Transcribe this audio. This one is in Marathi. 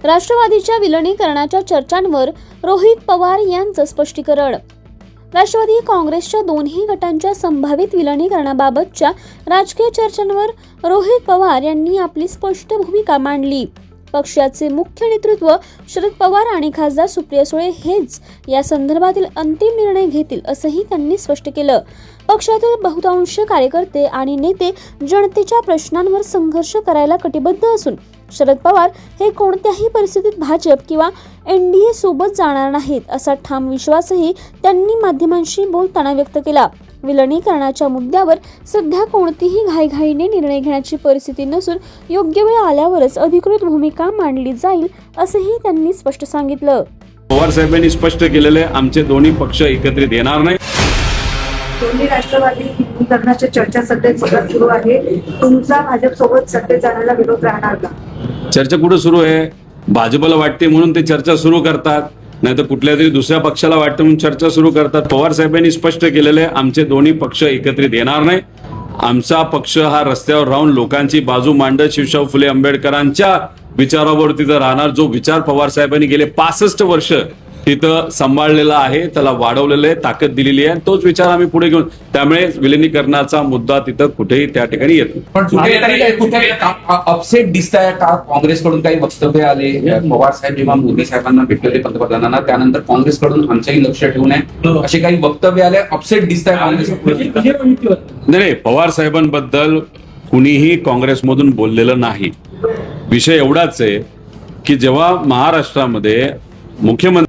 राष्ट्रवादीच्या विलिनीकरणाच्या चर्चांवर रोहित पवार यांचं स्पष्टीकरण। राष्ट्रवादी काँग्रेसच्या दोन्ही गटांच्या संभावित विलिनीकरणाबाबतच्या राजकीय चर्चांवर रोहित पवार यांनी आपली स्पष्ट भूमिका मांडली। पक्षाचे मुख्य नेतृत्व शरद पवार आणि खासदार सुप्रिया सुळे हेच या संदर्भातील अंतिम निर्णय घेतील असंही त्यांनी स्पष्ट केलं। पक्षातील बहुतांश कार्यकर्ते आणि नेते जनतेच्या प्रश्नांवर संघर्ष करायला कटिबद्ध असून शरद पवार हे कोणत्याही परिस्थितीत भाजप किंवा एनडीए सोबत जाणार नाहीत असा ठाम विश्वासही त्यांनी माध्यमांशी बोलताना व्यक्त केला। विलिनीकरणाच्या मुद्द्यावर सध्या कोणतीही घाईघाईने निर्णय घेण्याची परिस्थिती नसून योग्य वेळ आल्यावरच अधिकृत भूमिका मांडली जाईल असंही त्यांनी स्पष्ट सांगितलं। पवार साहेबांनी स्पष्ट केलेले आमचे दोन्ही पक्ष एकत्रित येणार नाही। दोन्ही राष्ट्रवादी विलिनीकरणाच्या चर्चा सध्या सुरू आहे। तुमचा भाजप सोबत सत्तेत जाण्याला विरोध राहणार का? चर्चा कुठे सुरू आहे? भाजपला वाटते म्हणून ते चर्चा सुरू करतात, नाही तर कुठल्या तरी दुसऱ्या पक्षाला वाटतं म्हणून चर्चा सुरू करतात। पवार साहेबांनी स्पष्ट केलेले आमचे दोन्ही पक्ष एकत्रित येणार नाही। आमचा पक्ष हा रस्त्यावर राहून लोकांची बाजू मांडत शिवशाहू फुले आंबेडकरांच्या विचारावर तिथं राहणार, जो विचार पवार साहेबांनी गेले 65 वर्ष तिथं सांभाळलेला आहे, त्याला वाढवलेलं आहे, ताकद दिलेली आहे, तोच विचार आम्ही पुढे घेऊन, त्यामुळे विलिनीकरणाचा मुद्दा तिथं कुठेही त्या ठिकाणी येतो। पण कुठे अपसेट दिसताय का? काँग्रेसकडून काही वक्तव्य आले, पवार साहेब जेव्हा मोदी साहेबांना भेटले पंतप्रधानांना, त्यानंतर काँग्रेसकडून आमचंही लक्ष ठेवून आहे असे काही वक्तव्य आले, अपसेट दिसताय काँग्रेस? नाही, पवार साहेबांबद्दल कुणीही काँग्रेसमधून बोललेलं नाही। विषय एवढाच आहे की जेव्हा महाराष्ट्रामध्ये मुख्यमंत्री